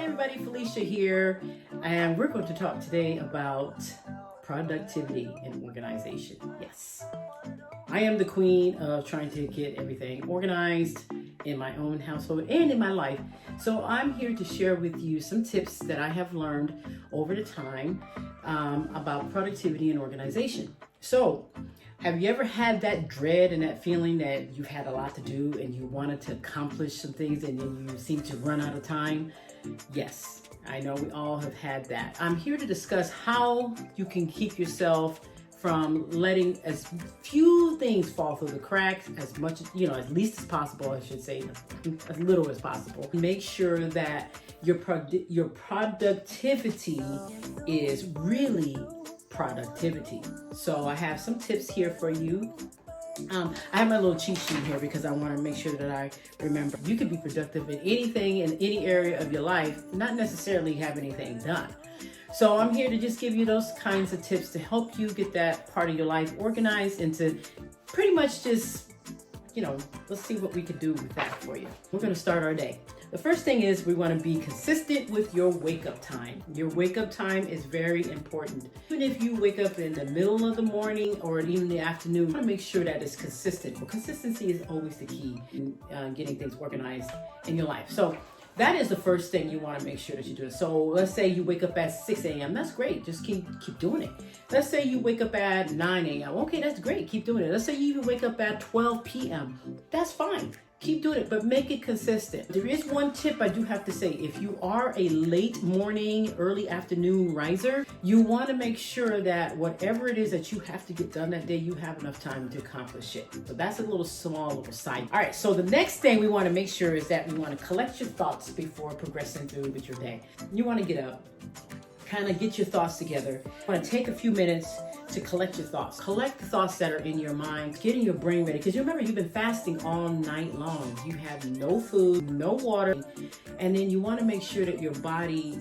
everybody, Felicia here, and we're going to talk today about productivity and organization. Yes, I am the queen of trying to get everything organized in my own household and in my life. So I'm here to share with you some tips that I have learned over the time about productivity and organization. So have you ever had that dread and that feeling that you had a lot to do and you wanted to accomplish some things and then you seem to run out of time? Yes, I know we all have had that. I'm here to discuss how you can keep yourself from letting as few things fall through the cracks as much, as least as possible, I should say, as little as possible. Make sure that your productivity is really productivity. So I have some tips here for you. I have my little cheat sheet here because I want to make sure that I remember you can be productive in anything in any area of your life, not necessarily have anything done. So I'm here to just give you those kinds of tips to help you get that part of your life organized and to pretty much just, let's see what we can do with that for you. We're going to start our day. The first thing is we want to be consistent with your wake up time. Your wake up time is very important. Even if you wake up in the middle of the morning or even the afternoon, you want to make sure that it's consistent. Well, consistency is always the key in getting things organized in your life. So that is the first thing you want to make sure that you do. So let's say you wake up at 6 a.m. That's great. Just keep doing it. Let's say you wake up at 9 a.m. Okay, that's great. Keep doing it. Let's say you even wake up at 12 p.m. That's fine. Keep doing it, but make it consistent. There is one tip I do have to say. If you are a late morning, early afternoon riser, you want to make sure that whatever it is that you have to get done that day, you have enough time to accomplish it. So that's a little side. All right, so the next thing we want to make sure is that we want to collect your thoughts before progressing through with your day. You want to get up, kind of get your thoughts together. You want to take a few minutes to collect your thoughts. Collect the thoughts that are in your mind, getting your brain ready. Because you remember, you've been fasting all night long. You have no food, no water. And then you want to make sure that your body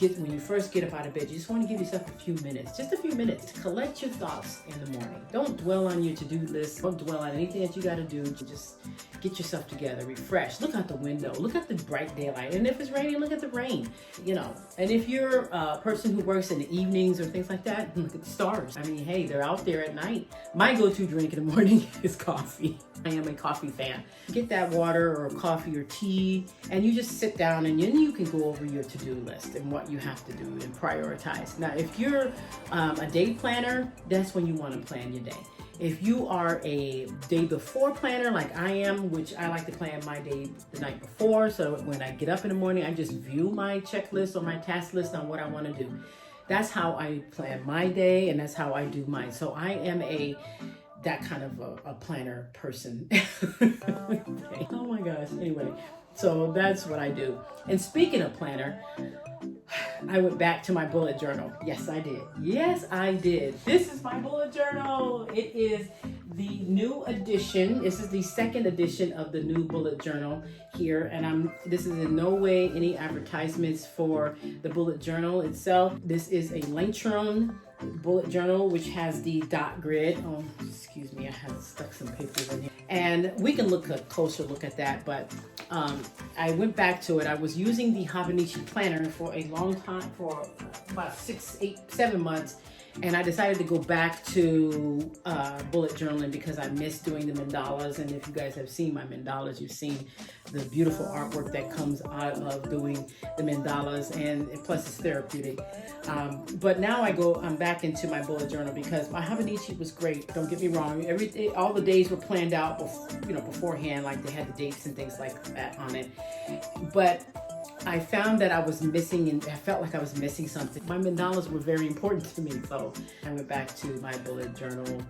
when you first get up out of bed, you just want to give yourself a few minutes, just a few minutes to collect your thoughts in the morning. Don't dwell on your to-do list. Don't dwell on anything that you got to do. Just get yourself together, refresh, look out the window, look at the bright daylight. And if it's raining, look at the rain, And if you're a person who works in the evenings or things like that, look at the stars. I mean, hey, they're out there at night. My go-to drink in the morning is coffee. I am a coffee fan. Get that water or coffee or tea, and you just sit down and then you can go over your to-do list and what you have to do and prioritize. Now, if you're a day planner, that's when you want to plan your day. If you are a day before planner like I am, which I like to plan my day the night before, so when I get up in the morning, I just view my checklist or my task list on what I want to do. That's how I plan my day, and that's how I do mine. So I am that kind of a planner person. Oh my gosh. Anyway, so that's what I do. And speaking of planner, I went back to my bullet journal. Yes, I did. Yes, I did. This is my bullet journal. It is the new edition. This is the second edition of the new bullet journal here. And this is in no way any advertisements for the bullet journal itself. This is a Lantern bullet journal, which has the dot grid. Oh, excuse me, I have stuck some papers in here. And we can look a closer look at that, but I went back to it. I was using the Hobonichi planner for a long time, for about 6, 8, 7 months. And I decided to go back to bullet journaling because I miss doing the mandalas. And if you guys have seen my mandalas, you've seen the beautiful artwork that comes out of doing the mandalas, and plus it's therapeutic. But now I'm back into my bullet journal because my Hobonichi was great. Don't get me wrong. All the days were planned out, beforehand, like they had the dates and things like that on it. But I found that I was missing, and I felt like I was missing something. My mandalas were very important to me, so I went back to my bullet journaling.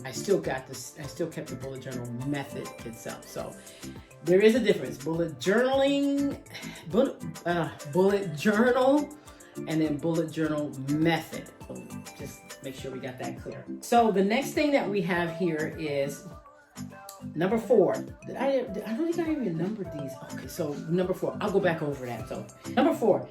I still kept the bullet journal method itself. So there is a difference. Bullet journal, and then bullet journal method. So just make sure we got that clear. So the next thing that we have here is number 4. I don't think I even numbered these. Okay, so number 4. I'll go back over that. So number 4,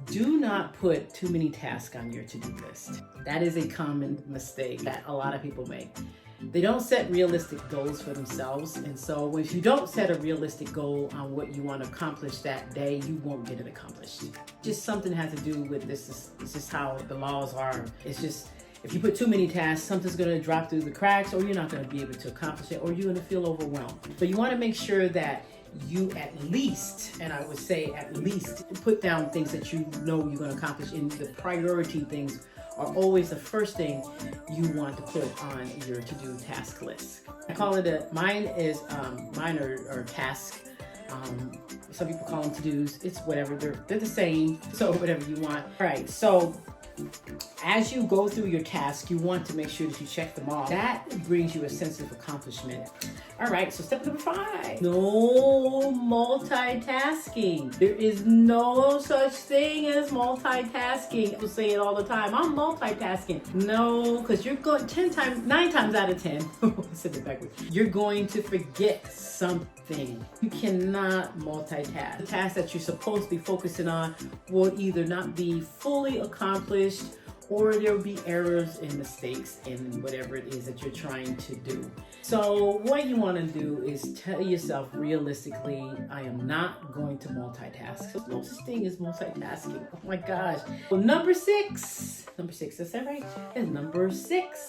do not put too many tasks on your to-do list. That is a common mistake that a lot of people make. they don't set realistic goals for themselves. And so if you don't set a realistic goal on what you want to accomplish that day, you won't get it accomplished. Just something has to do with this. It's just how the laws are. It's just, if you put too many tasks, something's going to drop through the cracks, or you're not going to be able to accomplish it, or you're going to feel overwhelmed. So you want to make sure that you at least, and I would say at least, put down things that you know you're going to accomplish, and the priority things are always the first thing you want to put on your to-do task list. I call it mine are tasks. Some people call them to-dos. It's whatever, they're the same, so whatever you want. All right, so as you go through your task, you want to make sure that you check them off. That brings you a sense of accomplishment. All right, so step number 5, no multitasking. There is no such thing as multitasking. People say it all the time, I'm multitasking. No, because you're going 9 times out of 10, I said it backwards, you're going to forget something. You cannot multitask. The task that you're supposed to be focusing on will either not be fully accomplished, or there'll be errors and mistakes in whatever it is that you're trying to do. So what you want to do is tell yourself realistically, I am not going to multitask. There's no such thing as multitasking. Oh my gosh. Well, number six, is that right? And number six.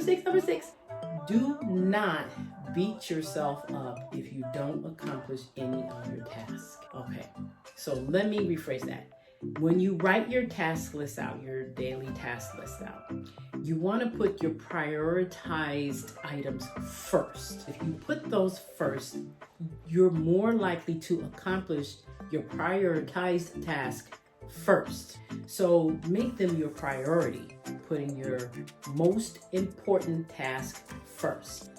Do not beat yourself up if you don't accomplish any of your tasks. Okay, so let me rephrase that. When you write your task list out, your daily task list out, you want to put your prioritized items first. If you put those first, you're more likely to accomplish your prioritized task first. So make them your priority, putting your most important task first.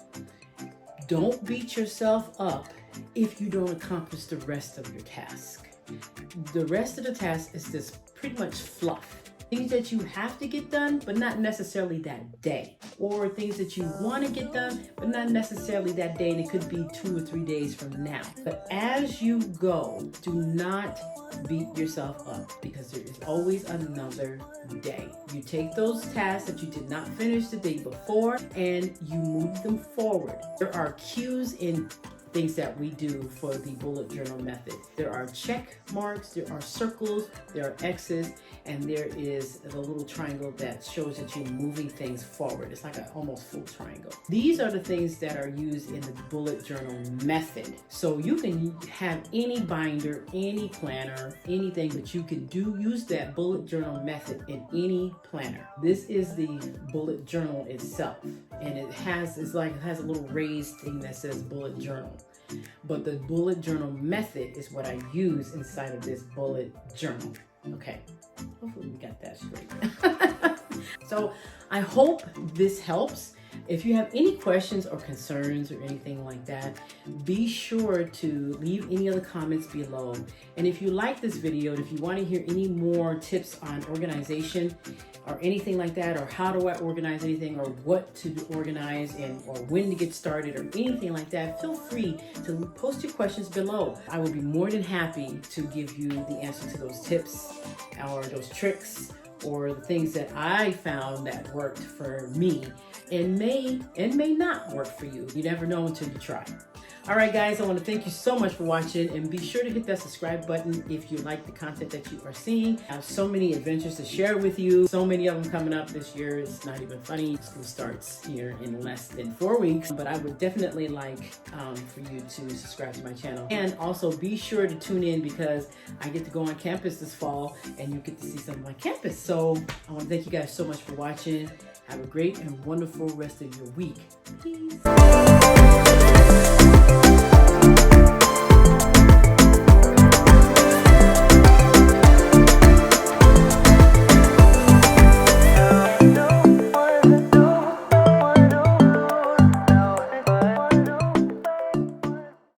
Don't beat yourself up if you don't accomplish the rest of your task. The rest of the task is just pretty much fluff. Things that you have to get done, but not necessarily that day. Or things that you want to get done, but not necessarily that day, and it could be 2 or 3 days from now. But as you go, do not beat yourself up, because there is always another day. You take those tasks that you did not finish the day before, and you move them forward. There are cues in things that we do for the bullet journal method. There are check marks, there are circles, there are X's, and there is the little triangle that shows that you're moving things forward. It's like an almost full triangle. These are the things that are used in the bullet journal method. So you can have any binder, any planner, anything, but you can use that bullet journal method in any planner. This is the bullet journal itself, and it has a little raised thing that says bullet journal. But the bullet journal method is what I use inside of this bullet journal. Okay, hopefully we got that straight. So I hope this helps. If you have any questions or concerns or anything like that, be sure to leave any other comments below. And if you like this video, and if you want to hear any more tips on organization or anything like that, or how do I organize anything, or what to organize, and or when to get started, or anything like that, feel free to post your questions below. I will be more than happy to give you the answer to those tips or those tricks, or the things that I found that worked for me and may not work for you. You never know until you try. All right, guys, I want to thank you so much for watching, and be sure to hit that subscribe button if you like the content that you are seeing. I have so many adventures to share with you. So many of them coming up this year. It's not even funny. School starts here in less than 4 weeks, but I would definitely like for you to subscribe to my channel. And also be sure to tune in, because I get to go on campus this fall, and you get to see some of my campus. So I want to thank you guys so much for watching. Have a great and wonderful rest of your week. Peace.